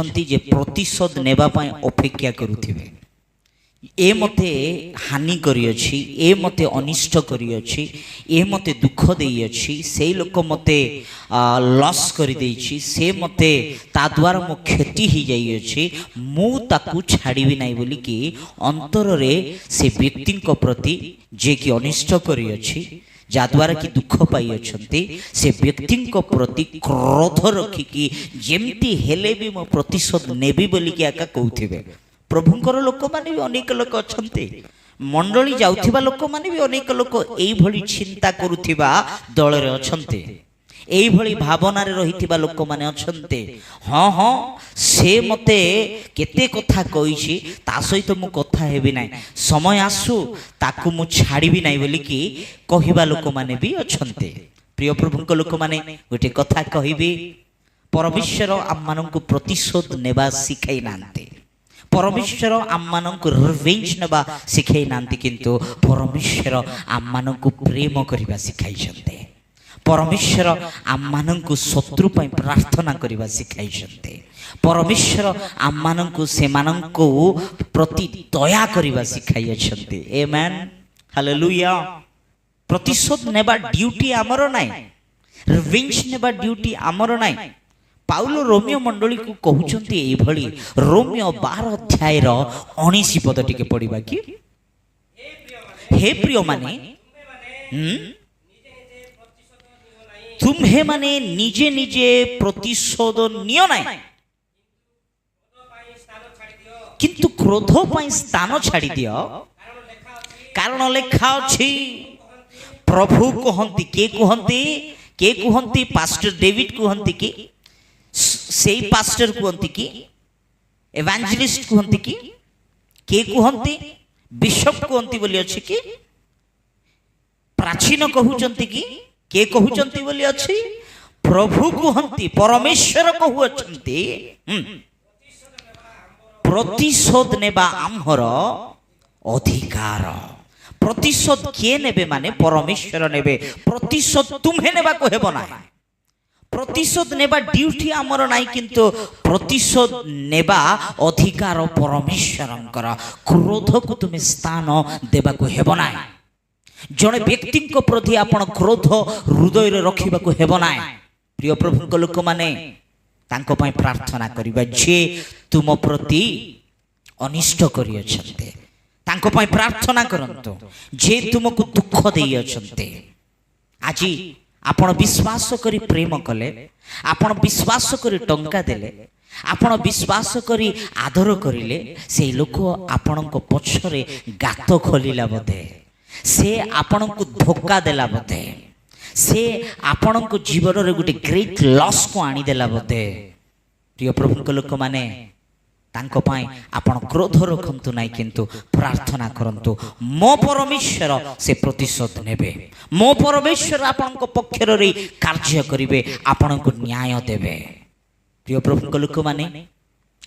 जे प्रतिशोध नेबा पाई अपेक्षा करुथिबे। ए मते हानि करियछि, ए मते अनिष्ट करियछि, ए मते दुख देइयछि, से लोक मते लॉस करि देइछि, से मते ता द्वारा मो क्षति ही जाइयछि, मु ताकू छाड़िबि नाही बोली कि अंतर रे से व्यक्ति को प्रति जे कि अनिष्ट करियछि, जाद्वारा कि दुख पाई अछंती, से व्यक्ति को प्रति क्रोध रखिकी जेमती हेले भी मो प्रतिशोध नेबी बोली कि आका कहउथिबे। प्रभुंकर लोक माने भी अनेक लोक अछंती, मंडली जाउथिबा लोक माने भी अनेक लोक एई भली चिंता करुथिबा दल रे अछंती, एई भली भावना रे रहिथिबा लोक माने अछंती। हाँ हाँ से मते केते कथा कहिछि, ता सहित मु कथा हेबि नाही, समय आसु ताकू मु छाड़िबि नाही बोली कि कहिबा लोक माने भी अछंती। प्रिय प्रभुंक लोक माने गोटे कथा कहिबी, परमेश्वर आम माननकु प्रतिशोध नेबा सिखाई नांती, परमेश्वर आम माननकु रिवेंज नेबा सिखाई नांती, किंतु परमेश्वर आम माननकु प्रेम करिबा सिखाई छथि। परमेश्वर आम माननकु शत्रु पई प्रार्थना करिबा सिखाई छथि। परमेश्वर आम माननकु से माननकु प्रति दया करिबा सिखाई छथि। आमेन, हालेलुया। प्रतिशोध नेबा ड्यूटी हमरो नाही, रिवेंज नेबा ड्यूटी हमरो नाही। पाउल रोमियो मंडली को कहउचंती एई भली, रोमियो 12 अध्याय 19 पद टिके पढिबा कि, हे प्रिय माने तुम्हे माने निजे निजे प्रतिशोध नियो नाही, किंतु क्रोध पई स्थान छाड़ी दियो, कारण लेखा अछि प्रभु कहंती, के कहंती पास्टर डेविड कहंती कि, सेई पास्टर कहंती कि, एवांजेलिस्ट कहंती कि, के कहंती बिशप कहंती बोली अछि कि, प्राचीन कहउचंती कि, के कहउचंती बोली अछि, प्रभु कहंती, परमेश्वर कहउचंती प्रतिशोध नेबा आम्हर अधिकार। प्रतिशोध किए नेबे माने परमेश्वर नेबे, प्रतिशोध तुम्हे नेबा को हेबो ना। प्रतिशोध नेबा ड्यूटी आमर नाही, किंतु प्रतिशोध नेबा अधिकार परमेश्वरंकर। क्रोध को तुमे स्थान देबा को हेबो ना। जणे व्यक्ति को प्रति आपण क्रोध हृदय रे रखिबा को हेबो ना। प्रिय प्रभु लोक माने तांको पई प्रार्थना करिबा, जे तुम प्रति अनिष्ट करि अछंते तांको पई प्रार्थना करंतो, जे तुमको दुख देई अछंते। आजी आपण विश्वास करी प्रेम कले, आपण विश्वास करी टंका देले, आपण विश्वास करी आदर करिले, से लोक आपणको पछरे गात खोलिला बोधे, से आपणको धोखा देला बोधे, से आपणको जीवन रे गुटे ग्रेट लॉस को आनी देला बोधे। प्रिय प्रभु लोक माने तांको पाई आपण क्रोध रखंतु नाही, किंतु प्रार्थना करंतु, मो परमेश्वर से प्रतिशोध नेबे, मो परमेश्वर आपणको पक्षर रे कार्य करिवे, आपणको न्याय देबे। प्रिय प्रभु लोक माने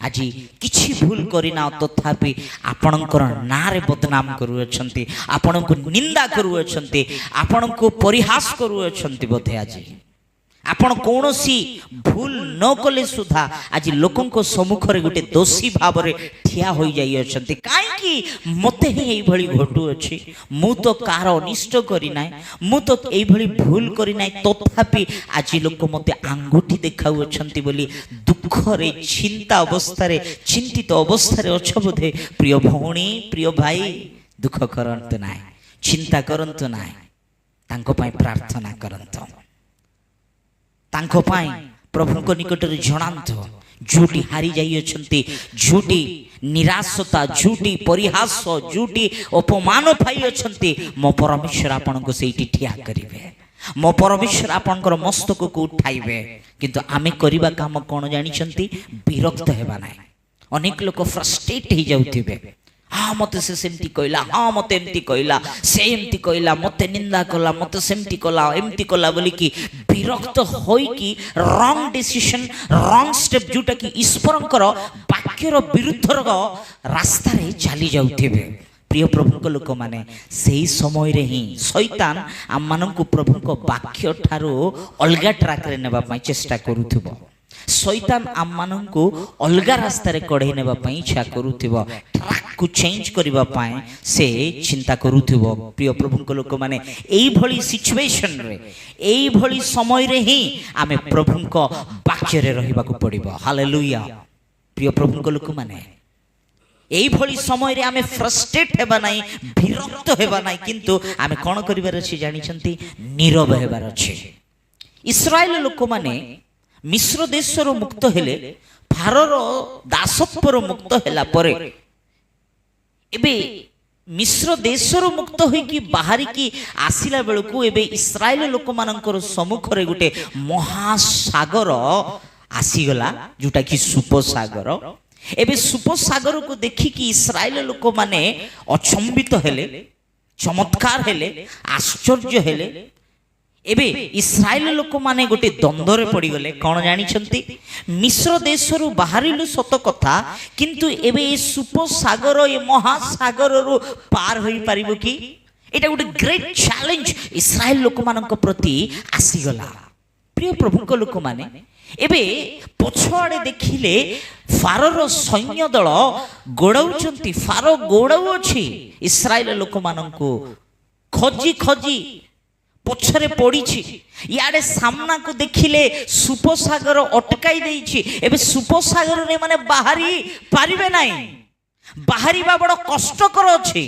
आजी किछि भूल करिना, तथापि आपणकर नारे बदनाम करू अछंती, आपणको निंदा करू अछंती, आपणको परिहास करू अछंती बोधे। आजी आपण कौनसी भूल न कले सुधा आज लोकन को सम्मुख रे गोटे दोषी भाव रे ठिया होई जाई अछंती, काई कि मते ही एई भली घटू अछि, मु तो कार अनिष्ट करि नाय, मु तो एई भली भूल करि नाय, तथापि आज लोक मते आंगुठी देखाउ अछंती बोली दुख रे चिंता अवस्था रे, चिंतित अवस्था रे अछ बोधे। प्रिय भौणी, प्रिय भाई, दुख करंतु नाय, चिंता करंतु नाय, तांको पई प्रार्थना करंतु, तांको पाई प्रभुको निकट रे जणांतो। झूठी हारी जाई अछंती, झूठी निराशता, झूठी परिहास, झूठी अपमान पाई अछंती, मो परमेश्वर आपनको सेठी ठिया करिवे, मो परमेश्वर आपनकर मस्तक को उठाइबे। किंतु आमे करिबा काम कोन जानिछंती, विरक्त हेबा नाही। अनेक लोक फ्रस्ट्रेट हो जाउथिबे, हाँ मत से सेमती कहला, हाँ मत एमती कहला, से एमती कहला, मत निंदा कला, मत सेमती कला, एमती कला बोली कि विरक्त होई कि रॉन्ग डिसीजन, रॉन्ग स्टेप, जोटा कि ईश्वरंकर वाक्यर विरुद्धर रास्ता रे चली जाउथिबे। प्रिय प्रभु लोक माने सेही समय रे ही शैतान आम माननकु प्रभु वाक्य ठारो अलगा ट्रैक रे नेबा पई चेष्टा करूथबो। शैतान आम मानंकु अलगा रास्तार कढ़ई नेबा पई इच्छा करूथिबो ट्रैक को चेंज करबा पई से चिंता करूथिबो। प्रिय प्रभुक लोक माने एई भली सिचुएशन रे एई भली समय रे ही आमे प्रभुक वाक्य रे रहिबा को पड़िबो। हालेलुया। प्रिय प्रभुक लोक माने एई भली समय रे आमे फ्रस्ट्रेट हेबा नाही, विरक्त हेबा नाही, किंतु आमे कोन करिबार अछि जानि छंती, नीरव हेबार अछि। इस्राएल लोक माने मिस्र देशर मुक्त हेले, फारोर दासत्वर मुक्त हेला परे एबे मिस्र देशर मुक्त होइकी बाहरी की आसिला बेलकु एबे इस्राएल लोक मानकर सम्मुख रे गुटे महासागर आसीगला, जोटा कि सुपसागर। एबे सुपसागर को देखी कि इस्राएल लोक माने अचंबित हेले, चमत्कार हेले, आश्चर्य हेले। एबे इस्राएल लोक माने गोटे द्वंद्वरे पड़ी गले। कौन जानी छंती, मिस्र देशरु बाहरिलु सत कथा, किंतु एबे ए सुपसागर ए महासागर रु पार होई परिबो कि? एटा गोटे ग्रेट चैलेंज इस्राएल लोक मानक प्रति आसीगला। प्रिय प्रभुक लोक माने एबे पछआड़े देखिले फारोर सैन्य दल गोड़ाउचंती, फारो गोड़ाउ अछि इस्राएल लोक मानकु खोजी खोजी पछरे पड़ी। याडे सामना को देखिले सुपसागर अटकाई देइछि। एबे सुपसागर रे माने बाहरी पारिबे नाही, बाहरी बा बड़ कष्टकर अछि।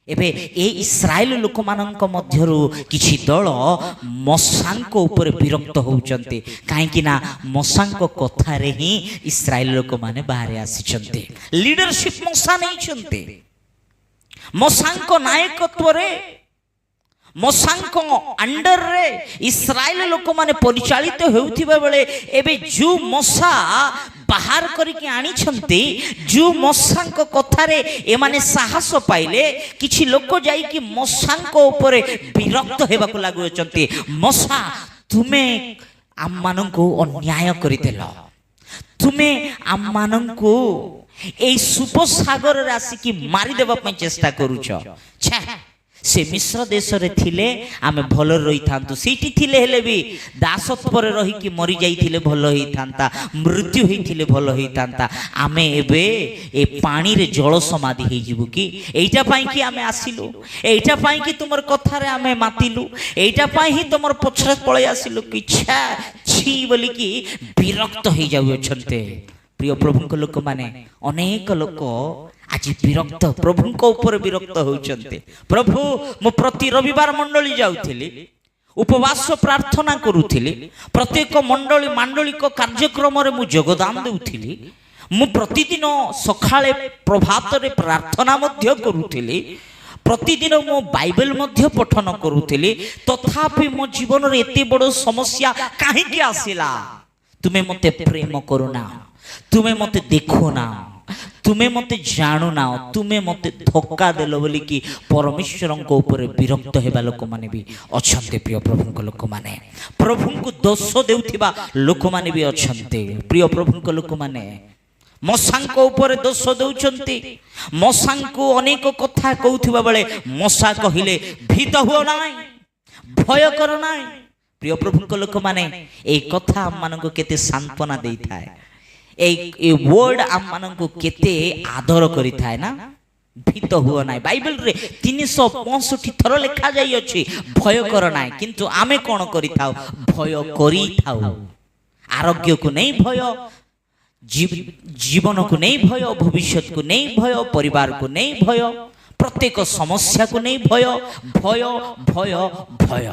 एबे ए इस्राएल लोक मानक मध्यरु किछि दल मसांक ऊपर विरक्त होउचंती, काहे कि ना मसांक कथा रे ही इस्राएल लोक माने बाहर आसीचंती। लीडरशिप मसा नै छंती, मसांक नायकत्व रे, मसांक अंडर रे इस्राएल लोक माने परिचालित हेउथिबा बेले एबे जो मसा बाहर करिके आनी छंती, जो मसांक कथारे ए माने साहस पाइले, किछि लोक जाई कि मसांक ऊपर विरक्त हेबाको लागु छंती। मसा तुमे आम मानंकु अन्याय करितेल, तुमे आम मानंकु एई सुपसागर रे आसी कि मारी देबा पई चेष्टा करूछ। छे से मिस्र देश रे थिले आमे भल रही थांतु, सीटी थिले हेले भी दासत्व रे रही कि मरी जाई थिले भल होई थांता, मृत्यु होई थिले भल होई थांता। आमे एबे ए पानी रे जल समाधि हेई जिवु कि? एइटा पई कि आमे आसिलु, एइटा पई कि तुमर कथा रे आमे मातिलु, एइटा पई ही तुमर पछरे पळे आसिलु कि छा छी बोली कि विरक्त होई जाउ छन्ते। प्रिय प्रभुक लोक माने अनेक लोक आज विरक्त, प्रभुक ऊपर विरक्त होउचंते। प्रभु मो प्रति रविवार मंडली जाउथिली, उपवास प्रार्थना करूथिली, प्रत्येक मंडली मांडलिक कार्यक्रम रे मु योगदान देउथिली, मु प्रतिदिन सखाळे प्रभात रे प्रार्थना मध्य करूथिली, प्रतिदिन मो बाइबल मध्य पठन करूथिली, तथापि मो जीवन रे एते बड़ समस्या काहे कि आसिला? तुमे मते प्रेम करूना, तुमे मते देखो ना, तुमे मते जानू ना, तुमे मते धोखा देलो बोली कि परमेश्वर को ऊपर विरक्त हेबा लोक माने भी अछंते। प्रिय प्रभुक लोक माने प्रभुक दोष देउथिबा लोक माने भी अछंते। प्रिय प्रभुक लोक माने मसांक ऊपर दोष देउचंती, मसांक अनेक कथा कहउथिबा बेले मसा कहिले भीत हुओ नाही, भय कर नाही। प्रिय प्रभुक लोक माने ए कथा हम मानको केते सांत्वना देई थाए, ए वर्ड आम मानंकु केते आदर करि थाए ना, भीत हुओ नाही। बाइबल रे 365 थर लिखा जाई अछि भय कर नाही, किंतु आमे कोन करि थाउ? भय करि थाउ। आरोग्य को नहीं भय, जीवन को नहीं भय, भविष्य को नहीं भय, परिवार को नहीं भय, प्रत्येक समस्या को नहीं भय, भय भय भय।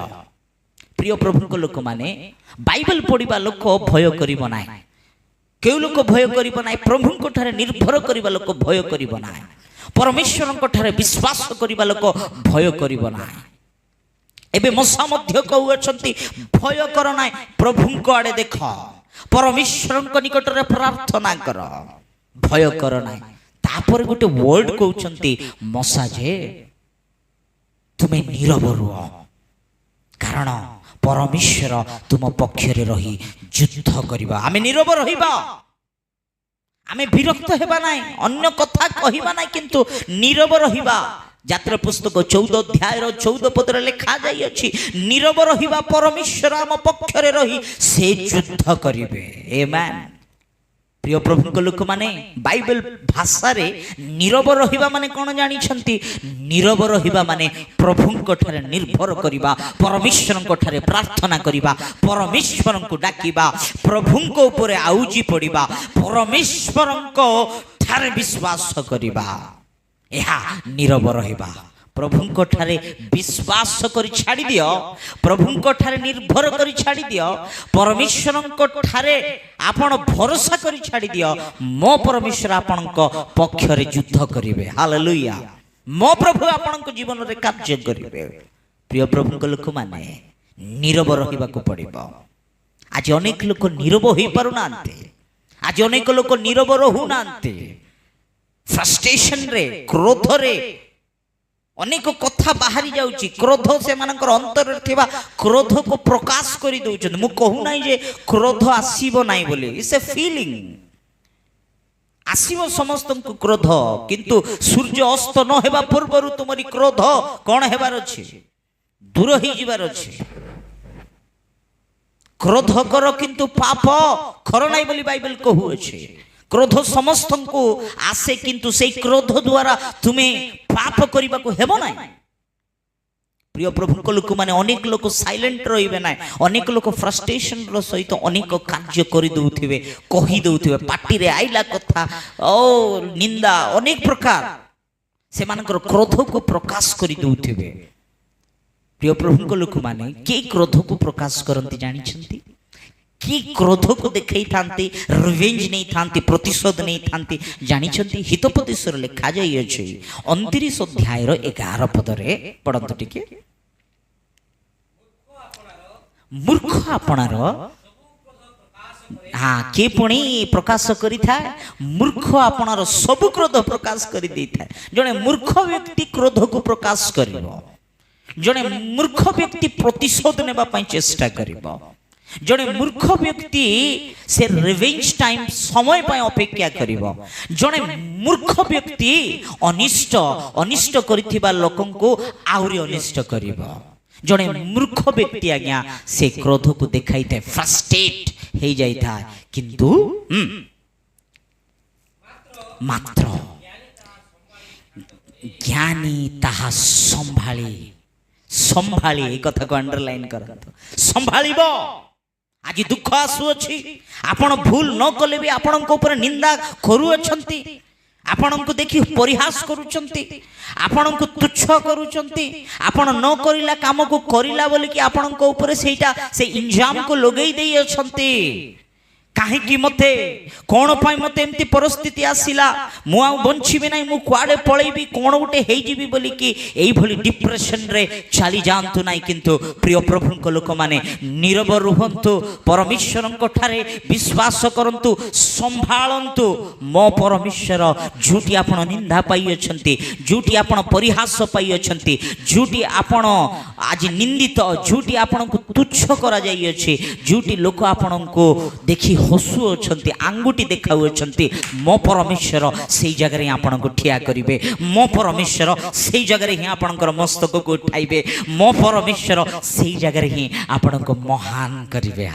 प्रिय प्रभुक लोक माने बाइबल पढ़िबा लोक भय करिबो नाही, केउ लोक भय करिबो नाही, प्रभुक ठारे निर्भर करिबा लोक भय करिबो नाही, परमेश्वरक ठारे विश्वास करिबा लोक भय करिबो नाही। एबे मसा मध्य कहू अछंती भय कर नाही, प्रभुक आड़े देख, परमेश्वरक निकट रे प्रार्थना कर, भय कर नाही। तापर गोटे वर्ड कहउछंती मसा जे तुमे नीरव रुह, कारण परमेश्वर तुम पक्षरे रही युद्ध करिबा। आमे नीरव रहिबा, आमे विरक्त हेबा नाही, अन्य कथा कहिबा नाही, किंतु नीरव रहिबा। ଯାତ୍ରା ପୁସ୍ତକ 14 ଅଧ୍ୟାୟର 14 ପଦରେ ଲେଖା ଯାଇଅଛି, ନୀରବ ରହିବା ପରମେଶ୍ୱର ଆମ ପକ୍ଷରେ ରହି ସେ ଯୁଦ୍ଧ କରିବେ। ଆମେନ୍। ପ୍ରିୟ ପ୍ରଭୁଙ୍କ ଲୋକମାନେ, ବାଇବେଲ ଭାଷାରେ ନୀରବ ରହିବା ମାନେ କ'ଣ ଜାଣିଛନ୍ତି? ନୀରବ ରହିବା ମାନେ ପ୍ରଭୁଙ୍କ ଠାରେ ନିର୍ଭର କରିବା, ପରମେଶ୍ୱରଙ୍କ ଠାରେ ପ୍ରାର୍ଥନା କରିବା, ପରମେଶ୍ୱରଙ୍କୁ ଡାକିବା, ପ୍ରଭୁଙ୍କ ଉପରେ ଆଉଜି ପଡ଼ିବା, ପରମେଶ୍ୱରଙ୍କ ଠାରେ ବିଶ୍ୱାସ କରିବା। ଏହା ନୀରବ ରହିବା। ପ୍ରଭୁଙ୍କ ଠାରେ ବିଶ୍ୱାସ କରି ଛାଡ଼ି ଦିଅ, ପ୍ରଭୁଙ୍କ ଠାରେ ନିର୍ଭର କରି ଛାଡ଼ି ଦିଅ, ପରମେଶ୍ୱରଙ୍କ ଠାରେ ଆପଣ ଭରସା କରି ଛାଡ଼ି ଦିଅ। ମୋ ପରମେଶ୍ୱର ଆପଣଙ୍କ ପକ୍ଷରେ ଯୁଦ୍ଧ କରିବେ। ହାଲେଲୁୟା। ମୋ ପ୍ରଭୁ ଆପଣଙ୍କ ଜୀବନରେ କାର୍ଯ୍ୟ କରିବେ। ପ୍ରିୟ ପ୍ରଭୁଙ୍କ ଲୋକମାନେ, ନୀରବ ରହିବାକୁ ପଡ଼ିବ। ଆଜି ଅନେକ ଲୋକ ନୀରବ ହୋଇପାରୁନାହାନ୍ତି। ଆଜି ଅନେକ ଲୋକ ନୀରବ ରହୁନାହାନ୍ତି। ଫ୍ରଷ୍ଟ୍ରେସନରେ, କ୍ରୋଧରେ ଅନେକ କଥା ବାହାରି ଯାଉଛି। କ୍ରୋଧ ସେମାନଙ୍କର ଅନ୍ତରରେ ଥିବା କ୍ରୋଧକୁ ପ୍ରକାଶ କରି ଦେଉଛନ୍ତି। ମୁଁ କହୁନାହିଁ ଯେ କ୍ରୋଧ ଆସିବ ନାହିଁ ବୋଲି, ଇଟ୍ସ ଏ ଫିଲିଂ। ଆସିବ ସମସ୍ତଙ୍କୁ କ୍ରୋଧ, କିନ୍ତୁ ସୂର୍ଯ୍ୟ ଅସ୍ତ ନ ହେବା ପୂର୍ବରୁ ତୁମରି କ୍ରୋଧ କ'ଣ ହେବାର ଅଛି? ଦୂର ହେଇଯିବାର ଅଛି। କ୍ରୋଧ କର କିନ୍ତୁ ପାପ କର ନାହିଁ ବୋଲି ବାଇବେଲ କହୁଅଛି। କ୍ରୋଧ ସମସ୍ତଙ୍କୁ ଆସେ, କିନ୍ତୁ ସେଇ କ୍ରୋଧ ଦ୍ୱାରା ତୁମେ ପାପ କରିବାକୁ ହେବ ନାହିଁ। ପ୍ରିୟ ପ୍ରଭୁଙ୍କ ଲୋକମାନେ, ଅନେକ ଲୋକ ସାଇଲେଣ୍ଟ ରହିବେ ନାହିଁ। ଅନେକ ଲୋକ ଫ୍ରଷ୍ଟ୍ରେସନର ସହିତ ଅନେକ କାର୍ଯ୍ୟ କରିଦେଉଥିବେ, କହିଦେଉଥିବେ, ପାଟିରେ ଆଇଲା କଥା ଓ ନିନ୍ଦା ଅନେକ ପ୍ରକାର ସେମାନଙ୍କର କ୍ରୋଧକୁ ପ୍ରକାଶ କରିଦେଉଥିବେ। ପ୍ରିୟ ପ୍ରଭୁଙ୍କ ଲୋକମାନେ, କିଏ କ୍ରୋଧକୁ ପ୍ରକାଶ କରନ୍ତି ଜାଣିଛନ୍ତି? କି କ୍ରୋଧକୁ ଦେଖାଇଥାନ୍ତି, ରିଭେଞ୍ଜ ନେଇଥାନ୍ତି, ପ୍ରତିଶୋଧ ନେଇଥାନ୍ତି ଜାଣିଛନ୍ତି? ହିତୋପଦେଶରେ ଲେଖା ଯାଇଅଛି 29 ଅଧ୍ୟାୟର 11 ପଦରେ, ପଢ଼ନ୍ତୁ ଟିକେ। ମୂର୍ଖ ଆପଣାର କିଏ ପୁଣି ପ୍ରକାଶ କରିଥାଏ? ମୂର୍ଖ ଆପଣାର ସବୁ କ୍ରୋଧ ପ୍ରକାଶ କରିଦେଇଥାଏ। ଜଣେ ମୂର୍ଖ ବ୍ୟକ୍ତି କ୍ରୋଧକୁ ପ୍ରକାଶ କରିବ। ଜଣେ ମୂର୍ଖ ବ୍ୟକ୍ତି ପ୍ରତିଶୋଧ ନେବା ପାଇଁ ଚେଷ୍ଟା କରିବ। ଜଣେ ମୂର୍ଖ ବ୍ୟକ୍ତି ସେ ରିଭେଞ୍ଜ ଟାଇମ୍ ସମୟ ପାଇଁ ଅପେକ୍ଷା କରିବ। ଜଣେ ମୂର୍ଖ ବ୍ୟକ୍ତି ଅନିଷ୍ଟ କରିଥିବା ଲୋକଙ୍କୁ ଆହୁରି ଅନିଷ୍ଟ କରିବ। ଜଣେ ମୂର୍ଖ ବ୍ୟକ୍ତି ଆଜ୍ଞା ସେ କ୍ରୋଧକୁ ଦେଖାଇଥାଏ, ଫ୍ରଷ୍ଟ୍ରେଟ୍ ହେଇଯାଇଥାଏ, କିନ୍ତୁ ମାତ୍ର ଜ୍ଞାନୀ ତାହା ସମ୍ଭାଳି এই କଥାକୁ ଅଣ୍ଡରଲାଇନ୍ କରନ୍ତୁ। ସମ୍ଭାଳିବ। ଆଜି ଦୁଃଖ ଆସୁଅଛି, ଆପଣ ଭୁଲ ନ କଲେ ବି ଆପଣଙ୍କ ଉପରେ ନିନ୍ଦା କରୁଅଛନ୍ତି, ଆପଣଙ୍କୁ ଦେଖି ପରିହାସ କରୁଛନ୍ତି, ଆପଣଙ୍କୁ ତୁଚ୍ଛ କରୁଛନ୍ତି, ଆପଣ ନ କରିଲା କାମକୁ କରିଲା ବୋଲିକି ଆପଣଙ୍କ ଉପରେ ସେଇଟା ସେ ଇଞ୍ଜାମକୁ ଲଗେଇ ଦେଇଅଛନ୍ତି। କାହିଁକି ମୋତେ, କ'ଣ ପାଇଁ ମୋତେ ଏମିତି ପରିସ୍ଥିତି ଆସିଲା, ମୁଁ ଆଉ ବଞ୍ଚିବି ନାହିଁ, ମୁଁ କୁଆଡ଼େ ପଳେଇବି, କ'ଣ ଗୋଟେ ହେଇଯିବି ବୋଲିକି ଏଇଭଳି ଡିପ୍ରେସନରେ ଚାଲି ଯାଆନ୍ତୁ ନାହିଁ। କିନ୍ତୁ ପ୍ରିୟ ପ୍ରଭୁଙ୍କ ଲୋକମାନେ, ନୀରବ ରୁହନ୍ତୁ, ପରମେଶ୍ୱରଙ୍କ ଠାରେ ବିଶ୍ୱାସ କରନ୍ତୁ, ସମ୍ଭାଳନ୍ତୁ। ମୋ ପରମେଶ୍ୱର ଯେଉଁଠି ଆପଣ ନିନ୍ଦା ପାଇଅଛନ୍ତି, ଯେଉଁଠି ଆପଣ ପରିହାସ ପାଇଅଛନ୍ତି, ଯେଉଁଠି ଆପଣ ଆଜି ନିନ୍ଦିତ, ଯେଉଁଠି ଆପଣଙ୍କୁ ତୁଚ୍ଛ କରାଯାଇଅଛି, ଯେଉଁଠି ଲୋକ ଆପଣଙ୍କୁ ଦେଖି ହସୁଅଛନ୍ତି, ଆଙ୍ଗୁଠି ଦେଖାଉଅଛନ୍ତି, ମୋ ପରମେଶ୍ୱର ସେଇ ଜାଗାରେ ହିଁ ଆପଣଙ୍କୁ ଠିଆ କରିବେ। ମୋ ପରମେଶ୍ୱର ସେଇ ଜାଗାରେ ହିଁ ଆପଣଙ୍କର ମସ୍ତକକୁ ଉଠାଇବେ। ମୋ ପରମେଶ୍ୱର ସେଇ ଜାଗାରେ ହିଁ ଆପଣଙ୍କୁ ମହାନ କରିବେ।